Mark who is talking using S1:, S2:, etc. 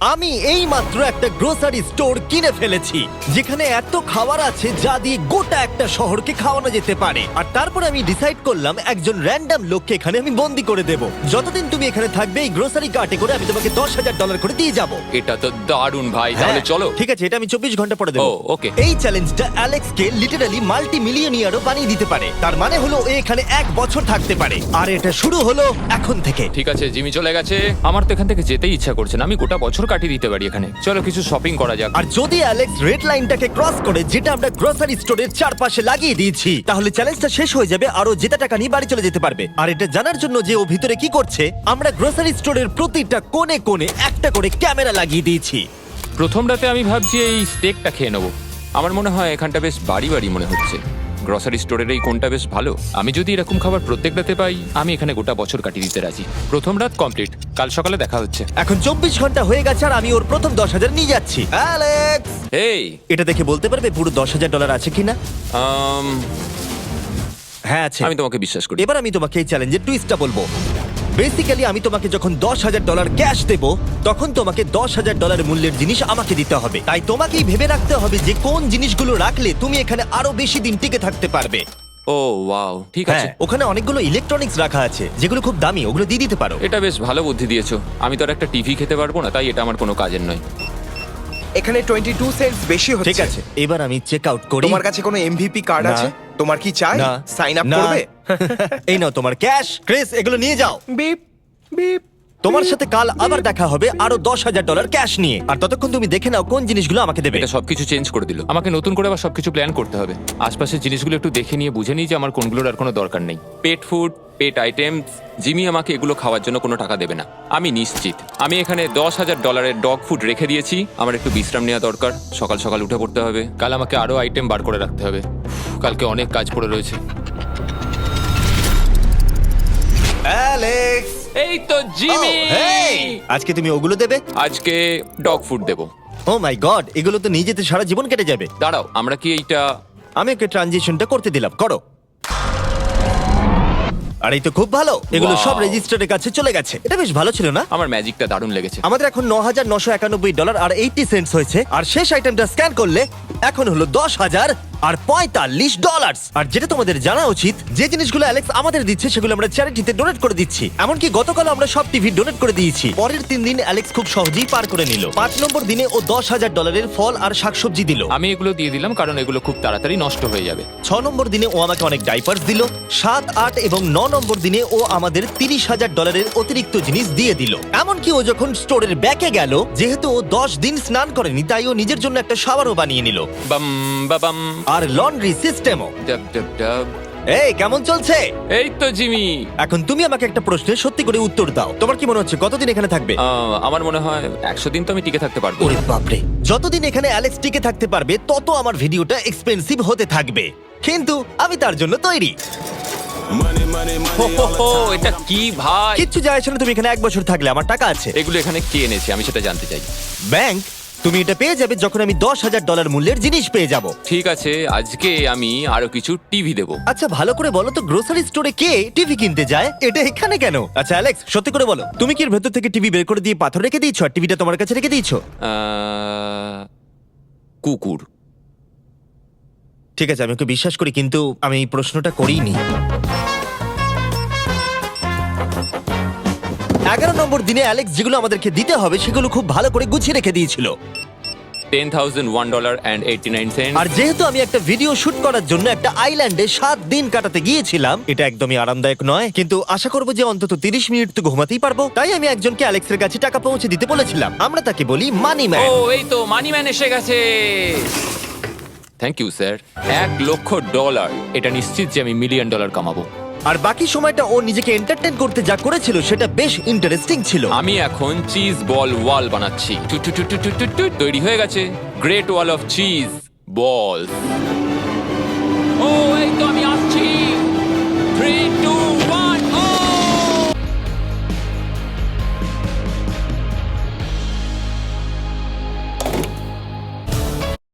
S1: আমি এই মাত্র একটা গ্রোসারি স্টোর কিনে ফেলেছি যেখানে এত খাবার আছে যা দিয়ে গোটা একটা শহরকে খাওয়ানো যেতে পারে। আর তারপর আমি ডিসাইড করলাম একজন র্যান্ডম লোককে এখানে আমি বন্দি করে দেব। যতদিন তুমি এখানে থাকবে এই গ্রোসারি কার্টে করে আমি তোমাকে $10,000 করে দিয়ে যাবো।
S2: এটা তো দারুণ ভাই, তাহলে চলো।
S1: ঠিক আছে, এটা আমি 24 ঘন্টা পরে দেবো।
S2: ও, okay.
S1: এই চ্যালেঞ্জটা অ্যালেক্সকে লিটারালি মাল্টি মিলিয়নিয়ারও বানিয়ে দিতে পারে। তার মানে হলো ও এখানে 1 বছর থাকতে পারে। আর এটা শুরু হলো এখন থেকে।
S2: ঠিক আছে, জিমি চলে গেছে। আমার তো এখান থেকে যেতেই ইচ্ছা করছে না। আমি গোটা বছর কাটিয়ে দিতে পারি এখানে। চলো কিছু শপিং করা যাক।
S1: আর যদি অ্যালেক্স রেড লাইনটাকে ক্রস করে, যেটা আমরা গ্রোসারি স্টোরের চারপাশে লাগিয়ে দিয়েছি, তাহলে চ্যালেঞ্জটা শেষ হয়ে যাবে আর ও জেতা টাকা নিয়ে বাড়ি চলে যেতে পারবে। আর এটা জানার জন্য যে ও ভিতরে কি করছে, আমরা গ্রোসারি স্টোরের প্রতিটা কোণে কোণে একটা করে ক্যামেরা লাগিয়ে দিয়েছি।
S2: প্রথম রাতে আমি ভাবছি এই স্টেকটা খেয়ে নেবো। আমার মনে হয় এখানটা বেশ বাড়ি বাড়ি মনে হচ্ছে। গ্রসারি স্টোরের এই কোনটা বেশ ভালো। আমি যদি এরকম খাবার প্রত্যেক রাতে পাই, আমি এখানে গোটা বছর কাটিয়ে দিতে রাজি। প্রথম রাত কমপ্লিট, কাল সকালে দেখা হচ্ছে।
S1: এখন 24 ঘন্টা হয়ে গেছে আর আমি ওর প্রথম 10,000 নিয়ে যাচ্ছি। অ্যালেক্স,
S2: এই
S1: এটা দেখে বলতে পারবে পুরো $10,000 আছে কিনা? হ্যাঁ আছে।
S2: আমি তোমাকে বিশ্বাস করি।
S1: এবার আমি তোমাকে এই চ্যালেঞ্জের টুইস্টটা বলবো। বেসিক্যালি আমি তোমাকে যখন $10,000 ক্যাশ দেব, তখন তোমাকে $10,000 মূল্যের জিনিস আমাকে দিতে হবে। তাই তোমাকেই ভেবে রাখতে হবে যে কোন জিনিসগুলো রাখলে তুমি এখানে আরো বেশি দিন টিকে থাকতে পারবে।
S2: ও ওয়াও, ঠিক আছে।
S1: হ্যাঁ, ওখানে অনেকগুলো ইলেকট্রনিক্স রাখা আছে যেগুলো খুব দামি, ওগুলো দিয়ে দিতে পারো।
S2: এটা বেশ ভালো বুদ্ধি দিয়েছো। আমি তো আর একটা টিভি খেতে পারবো না, তাই এটা আমার কোনো কাজের নয়।
S3: এখানে 22 সেন্টস বেশি হচ্ছে।
S1: ঠিক আছে, এবার আমি চেক আউট করি।
S3: তোমার কাছে কোনো এমভিপি কার্ড
S1: না।
S3: আছে? তোমার কি চাই?
S1: না।
S3: সাইন আপ
S1: না।
S3: করবে?
S1: এই নাও তোমার ক্যাশ। ক্রিস, এগুলো নিয়ে যাও।
S3: Beep beep.
S1: তোমার সাথে কাল আবার দেখা হবে আরো $10,000 ক্যাশ নিয়ে। আর ততক্ষণ তুমি দেখে নাও কোন জিনিসগুলো আমাকে দেবে।
S2: এটা সবকিছু চেঞ্জ করে দিল। আমাকে নতুন করে আবার সবকিছু প্ল্যান করতে হবে। আশপাশের জিনিসগুলো একটু দেখে নিয়ে বুঝে নিই যে আমার কোনগুলোর আর কোনো দরকার নেই। পেট ফুড, পেট আইটেমস, জিমি আমাকে এগুলো খাওয়ার জন্য কোনো টাকা দেবে না, আমি নিশ্চিত। আমি এখানে $10,000 ডগ ফুড রেখে দিয়েছি। আমার একটু বিশ্রাম নেওয়া দরকার। সকাল সকাল উঠে পড়তে হবে। কাল আমাকে আরো আইটেম বার করে রাখতে হবে। কালকে অনেক কাজ পড়ে রয়েছে।
S1: অ্যালেক্স,
S2: এই তো জিমি।
S1: Oh, hey! আজকে তুমি ওগুলো দেবে?
S2: আজকে ডগ ফুড দেবো।
S1: ও মাই গড, এগুলো তো নিয়ে যেতে সারা জীবন কেটে যাবে।
S2: দাঁড়াও, আমরা কি এইটা
S1: আমি ওকে ট্রানজিশনটা করতে দিলাম, করো। আর এই তো খুব ভালো, এগুলো
S2: Wow!
S1: সব রেজিস্টারের কাছে চলে গেছে। এটা বেশ ভালো ছিল না?
S2: আমার ম্যাজিকটা দারুণ লেগেছে।
S1: আমাদের এখন $9,991 আর 80 সেন্টস হয়েছে। আর শেষ আইটেমটা স্ক্যান করলে এখন হলো $10,045। আর যেটা তোমাদের জানা উচিত, যে জিনিসগুলো অ্যালেক্স আমাদের দিচ্ছে সেগুলো আমরা চ্যারিটিতে ডোনেট করে দিচ্ছি। এমনকি গতকাল আমরা সব টিভি ডোনেট করে দিয়েছি। পরের 3 দিন অ্যালেক্স খুব সহজেই পার করে নিল। 5 নম্বর দিনে ও $10,000 ফল আর শাকসবজি দিল।
S2: আমি এগুলো দিয়ে দিলাম কারণ এগুলো খুব তাড়াতাড়ি নষ্ট হয়ে যাবে।
S1: 6 নম্বর দিনে ও আমাকে অনেক ডাইপার্স দিল। 7, 8 এবং 9 নম্বর দিনে ও আমাদের $30,000 অতিরিক্ত জিনিস দিয়ে দিল। এমনকি ও যখন স্টোরের ব্যাকে গেল, যেহেতু ও 10 দিন স্নান করেনি, তাই ও নিজের জন্য একটা শাওয়ারও বানিয়ে নিল।
S2: বাম বাবাম,
S1: আর লন্ড্রি সিস্টেমও।
S2: ডাব ডাব ডাব।
S1: এই কেমন চলছে?
S2: এই তো জিমি।
S1: এখন তুমি আমাকে একটা প্রশ্নের সত্যি করে উত্তর দাও। তোমার কি মনে হচ্ছে কতদিন এখানে থাকবে?
S2: আমার মনে হয় 100 দিন তো আমি টিকে থাকতে পারবো।
S1: ওরে বাপরে, যতদিন এখানে অ্যালেক্স টিকে থাকতে পারবে তত আমার ভিডিওটা এক্সপেন্সিভ হতে থাকবে। কিন্তু আমি তার জন্য তৈরি।
S2: হো, হো, হো, এটা কি ভাই?
S1: কিচ্ছু যায় আসে না, তুমি এখানে 1 বছর থাকলে আমার টাকা আছে।
S2: এগুলো এখানে কে এনেছে আমি সেটা জানতে চাই।
S1: ব্যাংক, তুমি এটা পেয়ে যাবে যখন আমি $10,000 মূল্যের জিনিস পেয়ে যাব।
S2: ঠিক আছে, আজকে আমি আরো কিছু টিভি দেবো।
S1: আচ্ছা ভালো করে বলো তো, গ্রোসারি স্টোরে কে টিভি কিনতে যায়? এটা এখানে কেন? আচ্ছা অ্যালেক্স, সত্যি করে বলো, তুমি কি এর ভেতর থেকে টিভি বের করে দিয়ে পাথর রেখে দিয়েছো আর টিভিটা তোমার কাছে রেখে দিয়েছো?
S2: কুকুর।
S1: ঠিক আছে, আমি ওকে বিশ্বাস করি, কিন্তু আমি এই প্রশ্নটা করিনি। 11 নম্বর দিনে অ্যালেক্স যেগুলো আমাদেরকে দিতে হবে সেগুলো খুব ভালো করে গুছিয়ে রেখে দিয়েছিল।
S2: $10,001.89।
S1: আর যেহেতু আমি একটা ভিডিও শুট করার জন্য একটা আইল্যান্ডে 7 দিন কাটাতে গিয়েছিলাম, এটা একদমই আরামদায়ক নয়, কিন্তু আশা করবো যে অন্তত 30 মিনিট তো ঘুমাতেই পারবো। তাই আমি একজনকে অ্যালেক্সের কাছে টাকা পৌঁছে দিতে বলেছিলাম। আমরা তাকে বলি মানি ম্যান।
S2: ও, এই তো মানি ম্যান এসে গেছে। Thank you sir. $1,00,000। এটা নিশ্চিত যে আমি $1 মিলিয়ন কামাবো।
S1: আর বাকি সময়টা ও নিজেকে এন্টারটেইন করতে যা করেছিল সেটা বেশ ইন্টারেস্টিং ছিল।
S2: আমি এখন চিজ বল ওয়াল বানাচ্ছি। তৈরি হয়ে গেছে great wall of cheese ball.